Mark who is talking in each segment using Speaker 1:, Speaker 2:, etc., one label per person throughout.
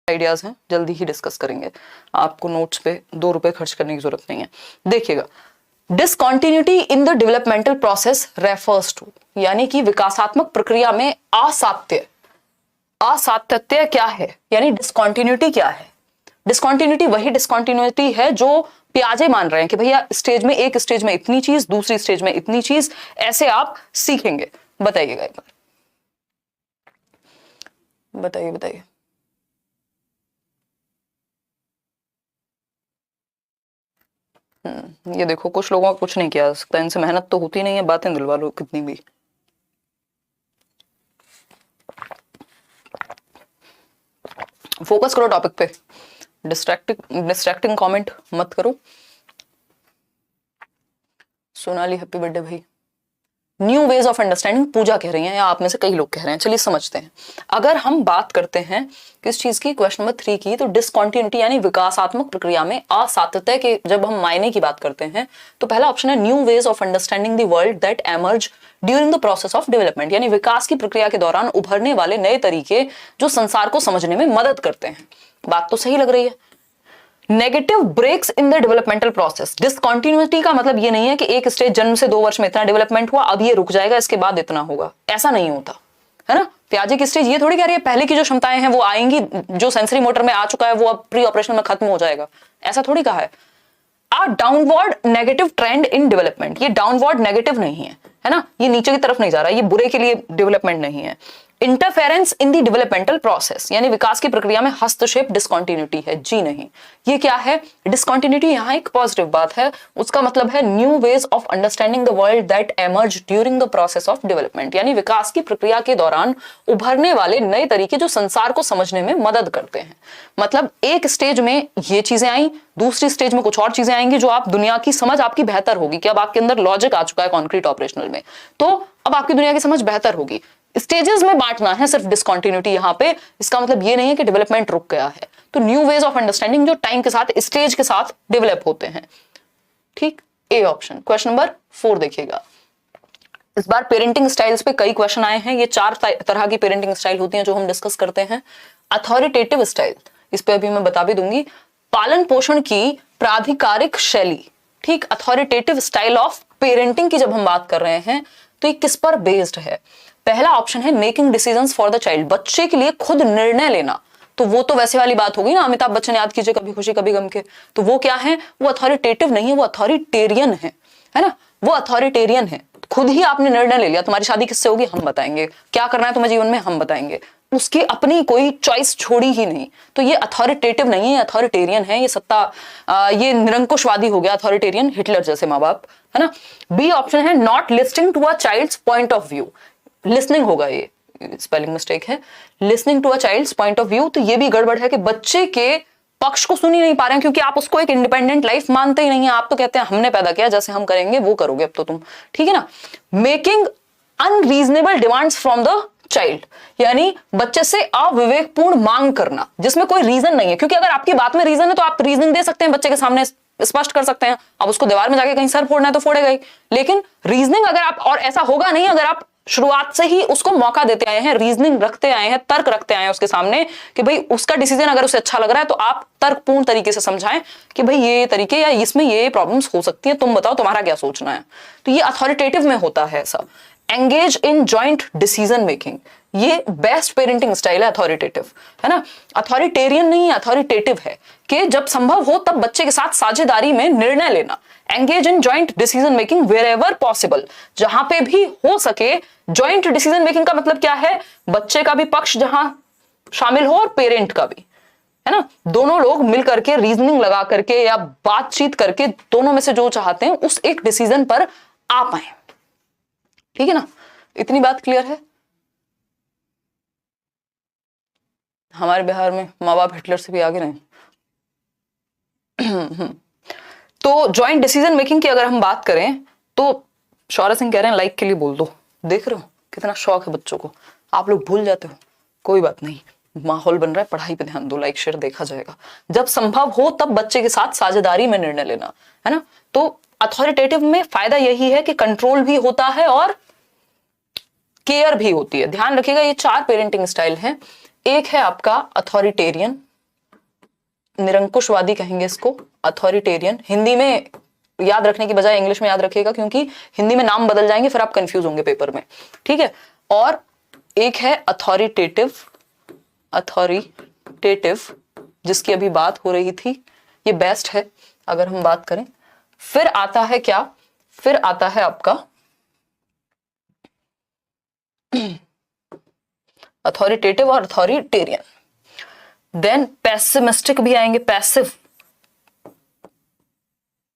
Speaker 1: Ideas हैं, जल्दी ही discuss करेंगे, आपको नोट्स पे 2 रुपए खर्च करने की जरूरत नहीं है। देखिएगा, discontinuity in the developmental process refers to, यानी कि विकासात्मक प्रक्रिया में असातत्य। असातत्य क्या है, यानी डिसकॉन्टिन्यूटी क्या है? डिसकॉन्टिन्यूटी वही डिसकॉन्टिन्यूटी है जो प्याजे मान रहे हैं कि भैया स्टेज में, एक स्टेज में इतनी चीज, दूसरी स्टेज में इतनी चीज, ऐसे आप सीखेंगे। बताइएगा एक बार, बताइए बताइए। ये देखो, कुछ लोगों का कुछ नहीं किया जा सकता, इनसे मेहनत तो होती नहीं है, बातें दिलवा लो कितनी भी। फोकस करो टॉपिक पे, डिस्ट्रैक्टिंग कमेंट मत करो। सोनाली हैप्पी बर्थडे भाई। न्यू वेज ऑफ अंडरस्टैंडिंग पूजा कह रही हैं, या आप में से कई लोग कह रहे हैं। चलिए समझते हैं। अगर हम बात करते हैं किस चीज की, क्वेश्चन नंबर 3 की, तो डिसकॉन्टिन्यूटी यानी विकासात्मक प्रक्रिया में असातत्य के जब हम मायने की बात करते हैं तो पहला ऑप्शन है new ways of understanding the world that emerge during the process of development, यानी विकास की प्रक्रिया के दौरान उभरने वाले नए तरीके जो संसार को समझने में मदद करते हैं। बात तो सही लग रही है। Negative breaks in the developmental process, discontinuity का मतलब ये नहीं है कि एक स्टेज जन्म से 2 वर्ष में इतना डेवलपमेंट हुआ, अब ये रुक जाएगा, इसके बाद इतना होगा, ऐसा नहीं होता है ना। प्याजे की स्टेज ये थोड़ी कह रही है पहले की जो क्षमताएं हैं वो आएंगी, जो सेंसरी मोटर में आ चुका है वो अब प्री ऑपरेशन में खत्म हो जाएगा, ऐसा थोड़ी कहा है। A downward negative trend in development, ये डाउनवर्ड नेगेटिव नहीं है ना, ये नीचे की तरफ नहीं जा रहा, ये बुरे के लिए डेवलपमेंट नहीं है। इंटरफेरेंस इन दी डेवलपमेंटल प्रोसेस, यानी विकास की प्रक्रिया में हस्तक्षेप डिसकॉन्टिन्यूटी है, जी नहीं। ये क्या है? डिसकॉन्टिन्यूटी यहाँ एक पॉजिटिव बात है, उसका मतलब है new ways of understanding the world that emerge during the process of development, यानी विकास की प्रक्रिया के दौरान उभरने वाले नए तरीके जो संसार को समझने में मदद करते हैं। मतलब एक स्टेज में ये चीजें आई, दूसरी स्टेज में कुछ और चीजें आएंगी जो आप दुनिया की समझ आपकी बेहतर होगी कि अब आपके अंदर लॉजिक आ चुका है कॉन्क्रीट ऑपरेशनल में, तो अब आपकी दुनिया की समझ बेहतर होगी। स्टेजेस में बांटना है सिर्फ डिसकॉन्टिन्यूटी यहाँ पे, इसका मतलब ये नहीं है कि डेवलपमेंट रुक गया है। तो न्यू वेज ऑफ अंडरस्टैंडिंग जो टाइम के साथ, स्टेज के साथ डेवलप होते हैं। ठीक, ए ऑप्शन। क्वेश्चन नंबर 4 देखिएगा। इस बार पेरेंटिंग स्टाइल्स पे कई क्वेश्चन आए हैं। ये 4 तरह की पेरेंटिंग स्टाइल होती हैं जो हम डिस्कस करते हैं। अथॉरिटेटिव स्टाइल, इस पे अभी मैं बता भी दूंगी। पालन पोषण की प्राधिकारिक शैली, ठीक, अथॉरिटेटिव स्टाइल ऑफ पेरेंटिंग की जब हम बात कर रहे हैं तो ये किस पर बेस्ड है? पहला ऑप्शन है making decisions for the child, बच्चे के लिए खुद निर्णय लेना। तो वो तो वैसे वाली बात होगी ना, अमिताभ बच्चन याद कीजिए कभी खुशी कभी गम के, तो वो क्या है? वो अथॉरिटेटिव नहीं है, वो अथॉरिटेरियन है ना, वो अथॉरिटेरियन है। खुद ही आपने निर्णय ले लिया, तुम्हारी शादी किससे होगी हम बताएंगे, क्या करना है तुम्हें जीवन में हम बताएंगे, उसकी अपनी कोई चॉइस छोड़ी ही नहीं। तो ये अथॉरिटेटिव नहीं है, अथॉरिटेरियन है। ये सत्ता, ये निरंकुशवादी हो गया अथॉरिटेरियन, हिटलर जैसे माँ बाप, है ना। बी ऑप्शन है not listening to a child's point of view, listening होगा, ये स्पेलिंग मिस्टेक है, listening to a child's point of view. तो ये भी गड़बड़ है कि बच्चे के पक्ष को सुन ही नहीं पा रहे हैं, क्योंकि आप उसको एक इंडिपेंडेंट लाइफ मानते ही नहीं है। आप तो कहते हैं हमने पैदा किया, जैसे हम करेंगे वो करोगे अब तो तुम, ठीक है ना। Making unreasonable demands from the child, यानी बच्चे से अविवेकपूर्ण मांग करना जिसमें कोई रीजन नहीं है, क्योंकि अगर आपकी बात में रीजन है तो आप रीजनिंग दे सकते हैं, बच्चे के सामने स्पष्ट कर सकते हैं। अब उसको दीवार में जाके कहीं सर फोड़ना है तो फोड़ेगा ही, लेकिन रीजनिंग अगर आप, और ऐसा होगा नहीं अगर आप शुरुआत से ही उसको मौका देते आए हैं, रीजनिंग रखते आए हैं, तर्क रखते आए हैं उसके सामने कि भाई उसका डिसीजन अगर उसे अच्छा लग रहा है तो आप तर्कपूर्ण तरीके से समझाएं कि भाई ये तरीके या इसमें ये प्रॉब्लम्स हो सकती है, तुम बताओ तुम्हारा क्या सोचना है। तो ये अथॉरिटेटिव में होता है सब। Engage in joint decision making, ये बेस्ट पेरेंटिंग स्टाइल है, अथॉरिटेटिव, है ना। अथॉरिटेरियन नहीं, अथॉरिटेटिव है कि जब संभव हो तब बच्चे के साथ साझेदारी में निर्णय लेना। Engage in joint decision making wherever possible, जहां पे भी हो सके। जॉइंट डिसीजन मेकिंग का मतलब क्या है? बच्चे का भी पक्ष जहां शामिल हो और पेरेंट का भी, है ना। दोनों लोग मिल करके रीजनिंग लगा करके या बातचीत करके दोनों में से जो चाहते हैं उस एक डिसीजन पर आ पाए, ठीक है ना। इतनी बात क्लियर है। हमारे बिहार में माँ बाप हिटलर से भी आगे नहीं। तो जॉइंट डिसीजन मेकिंग की अगर हम बात करें तो शौर्य सिंह कह रहे हैं लाइक के लिए बोल दो। देख रहे हो कितना शौक है बच्चों को, आप लोग भूल जाते हो। कोई बात नहीं, माहौल बन रहा है, पढ़ाई पे ध्यान दो, लाइक शेयर देखा जाएगा। जब संभव हो तब बच्चे के साथ साझेदारी में निर्णय लेना, है ना। तो अथॉरिटेटिव में फायदा यही है कि कंट्रोल भी होता है और केयर भी होती है। ध्यान रखिएगा ये 4 पेरेंटिंग स्टाइल हैं। एक है आपका अथॉरिटेरियन, निरंकुशवादी कहेंगे इसको, अथॉरिटेरियन। हिंदी में याद रखने की बजाय इंग्लिश में याद रखिएगा, क्योंकि हिंदी में नाम बदल जाएंगे फिर आप कंफ्यूज होंगे पेपर में, ठीक है। और एक है अथॉरिटेटिव, अथॉरिटेटिव जिसकी अभी बात हो रही थी, ये बेस्ट है अगर हम बात करें। फिर आता है क्या, फिर आता है आपका अथॉरिटेटिव और अथॉरिटेरियन। देन पेसिमिस्टिक भी आएंगे, पैसिव,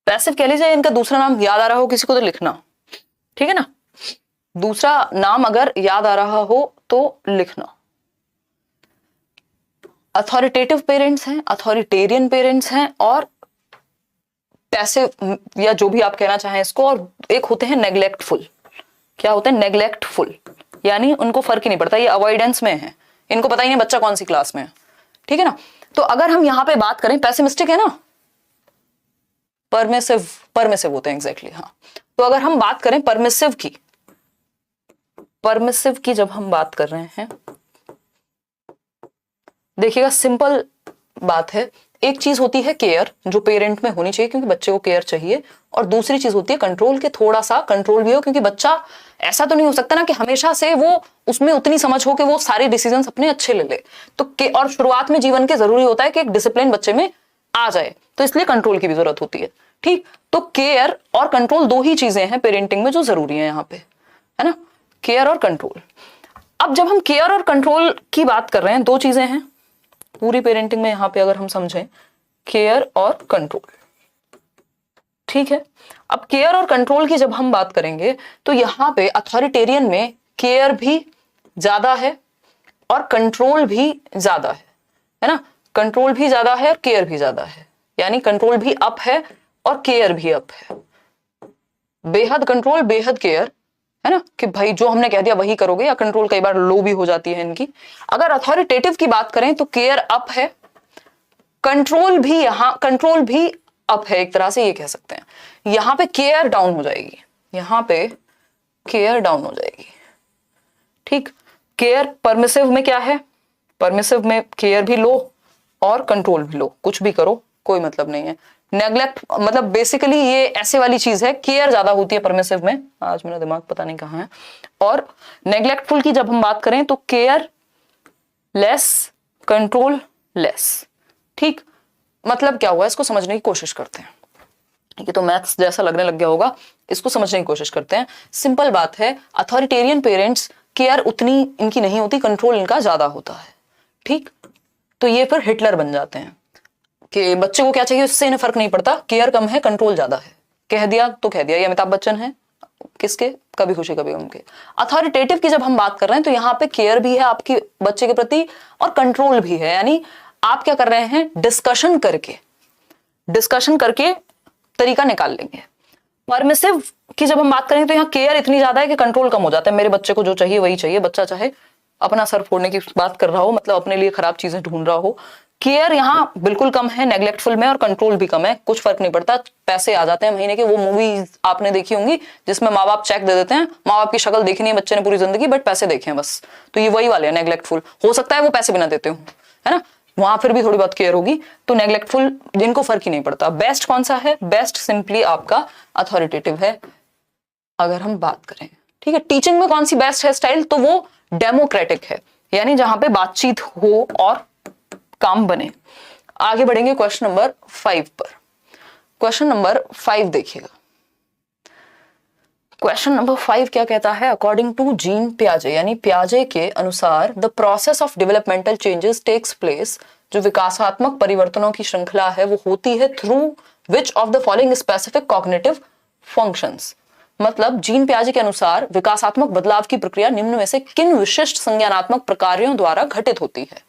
Speaker 1: पैसिव कह लीजिए, इनका दूसरा नाम याद आ रहा हो किसी को तो लिखना, ठीक है ना, दूसरा नाम अगर याद आ रहा हो तो लिखना। अथॉरिटेटिव पेरेंट्स हैं, अथॉरिटेरियन पेरेंट्स हैं, और पैसिव या जो भी आप कहना चाहें इसको, और एक होते हैं नेग्लेक्टफुल। क्या होते हैं? नेग्लेक्टफुल, यानी उनको फर्क ही नहीं पड़ता, ये अवॉइडेंस में है, इनको पता ही नहीं बच्चा कौन सी क्लास में है, ठीक है ना। तो अगर हम यहां पे बात करें, पैसिमिस्टिक है ना, परमिसिव, परमिसिव होते हैं एग्जैक्टली, हाँ। तो अगर हम बात करें परमिसिव की, परमिसिव की जब हम बात कर रहे हैं, देखिएगा सिंपल बात है, एक चीज होती है केयर जो पेरेंट में होनी चाहिए क्योंकि बच्चे को केयर चाहिए, और दूसरी चीज होती है कंट्रोल, के थोड़ा सा कंट्रोल भी हो, क्योंकि बच्चा ऐसा तो नहीं हो सकता ना कि हमेशा से वो उसमें उतनी समझ हो कि वो सारे डिसीजंस अपने अच्छे ले ले, तो और शुरुआत में जीवन के जरूरी होता है कि एक डिसिप्लिन बच्चे में आ जाए, तो इसलिए कंट्रोल की भी जरूरत होती है, ठीक। तो केयर और कंट्रोल दो ही चीजें हैं पेरेंटिंग में जो जरूरी है यहाँ पे, है ना, केयर और कंट्रोल। अब जब हम केयर और कंट्रोल की बात कर रहे हैं, दो चीजें हैं पूरी पेरेंटिंग में यहाँ पे अगर हम समझें, केयर और कंट्रोल, ठीक है। अब केयर और कंट्रोल की जब हम बात करेंगे तो यहाँ पे अथॉरिटेरियन में केयर भी ज्यादा है और कंट्रोल भी ज्यादा है ना, कंट्रोल भी ज्यादा है और केयर भी ज्यादा है, यानी कंट्रोल भी अप है और केयर भी अप है, बेहद कंट्रोल बेहद केयर, है ना, कि भाई जो हमने कह दिया वही करोगे, या कंट्रोल कई बार लो भी हो जाती है इनकी। अगर अथॉरिटेटिव की बात करें तो केयर अप है, कंट्रोल भी, यहां कंट्रोल भी अप है, एक तरह से ये कह सकते हैं। यहां पे केयर डाउन हो जाएगी, यहां पे केयर डाउन हो जाएगी, ठीक। केयर परमिसिव में क्या है, परमिसिव में केयर भी लो और कंट्रोल भी लो, कुछ भी करो कोई मतलब नहीं है। नेग्लेक्ट मतलब बेसिकली ये ऐसे वाली चीज है, केयर ज्यादा होती है परमिसिव में, आज मेरा दिमाग पता नहीं कहाँ है। और नेग्लेक्टफुल की जब हम बात करें तो केयर लेस कंट्रोल लेस, ठीक। मतलब क्या हुआ, इसको समझने की कोशिश करते हैं, ये तो मैथ्स जैसा लगने लग गया होगा, इसको समझने की कोशिश करते हैं। सिंपल बात है, अथॉरिटेरियन पेरेंट्स केयर उतनी इनकी नहीं होती, कंट्रोल इनका ज्यादा होता है, ठीक। तो ये फिर हिटलर बन जाते हैं कि बच्चे को क्या चाहिए उससे इन्हें फर्क नहीं पड़ता, केयर कम है कंट्रोल ज्यादा है, कह दिया तो कह दिया। ये अमिताभ बच्चन है किसके, कभी खुशी कभी गम के। अथॉरिटेटिव की जब हम बात कर रहे हैं तो यहाँ पे केयर भी है आपके बच्चे के प्रति और कंट्रोल भी है, यानी आप क्या कर रहे हैं, डिस्कशन करके तरीका निकाल लेंगे। परमिसिव की जब हम बात करेंगे तो यहाँ केयर इतनी ज्यादा है कि कंट्रोल कम हो जाता है, मेरे बच्चे को जो चाहिए वही चाहिए, बच्चा चाहे अपना सर फोड़ने की बात कर रहा हो, मतलब अपने लिए खराब चीजें ढूंढ रहा हो। केयर यहाँ बिल्कुल कम है नेग्लेक्टफुल में, और कंट्रोल भी कम है, कुछ फर्क नहीं पड़ता, पैसे आ जाते हैं महीने के। वो मूवी आपने देखी होंगी जिसमें माँ बाप चेक दे देते हैं, माँ बाप की शक्ल देखी नहीं है बच्चे ने पूरी जिंदगी, बट पैसे देखे हैं बस, तो ये वही वाले हैं नेग्लेक्टफुल। हो सकता है वो पैसे बिना देते हो, है ना, वहां फिर भी थोड़ी बहुत केयर होगी। तो नेग्लेक्टफुल जिनको फर्क ही नहीं पड़ता। बेस्ट कौन सा है, बेस्ट सिंपली आपका अथॉरिटेटिव है अगर हम बात करें, ठीक है। टीचिंग में कौन सी बेस्ट है स्टाइल, तो वो डेमोक्रेटिक है, यानी जहां पे बातचीत हो और काम बने। आगे बढ़ेंगे क्वेश्चन नंबर 5 पर। क्वेश्चन नंबर 5 देखिएगा, क्वेश्चन नंबर 5 क्या कहता है, अकॉर्डिंग टू जीन पियाजे, यानी पियाजे के अनुसार the process of developmental changes takes place, जो विकासात्मक परिवर्तनों की श्रृंखला है वो होती है through which of the following specific cognitive functions. मतलब जीन पियाजे के अनुसार विकासात्मक बदलाव की प्रक्रिया निम्न में से किन विशिष्ट संज्ञानात्मक प्रकारों द्वारा घटित होती है,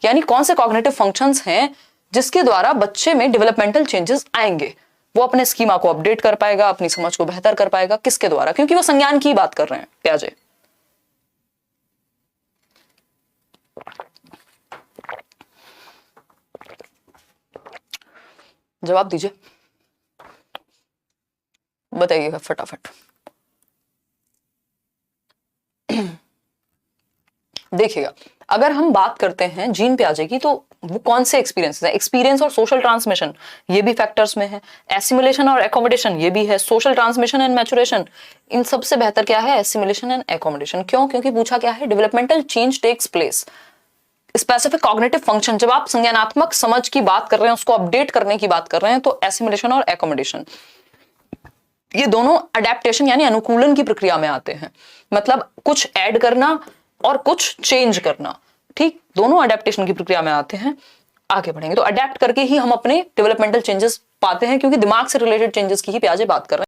Speaker 1: यानी कौन से कॉग्निटिव फंक्शंस हैं जिसके द्वारा बच्चे में डेवलपमेंटल चेंजेस आएंगे, वो अपने स्कीमा को अपडेट कर पाएगा, अपनी समझ को बेहतर कर पाएगा, किसके द्वारा, क्योंकि वो संज्ञान की बात कर रहे हैं पियाजे। जवाब दीजिए, बताइएगा फटाफट। देखिएगा, अगर हम बात करते हैं जीन पियाजे की, तो वो कौन से एक्सपीरियंस है? एक्सपीरियंस और सोशल ट्रांसमिशन, ये भी फैक्टर्स में है। एसिमुलेशन और एकोमोडेशन, ये भी है। सोशल ट्रांसमिशन एंड मैचुरेशन, इन सबसे बेहतर क्या है? Assimilation and accommodation. क्यों? क्योंकि पूछा क्या है? Developmental change takes place. Specific cognitive function, जब आप संज्ञानात्मक समझ की बात कर रहे हैं, उसको अपडेट करने की बात कर रहे हैं, तो एसिमुलेशन और एकोमोडेशन ये दोनों अडेप्टेशन यानी अनुकूलन की प्रक्रिया में आते हैं। मतलब कुछ ऐड करना और कुछ चेंज करना, ठीक, दोनों अडेप्टेशन की प्रक्रिया में आते हैं। आगे बढ़ेंगे तो अडेप्ट करके ही हम अपने डेवलपमेंटल चेंजेस पाते हैं, क्योंकि दिमाग से रिलेटेड चेंजेस की ही पियाजे बात कर रहे हैं।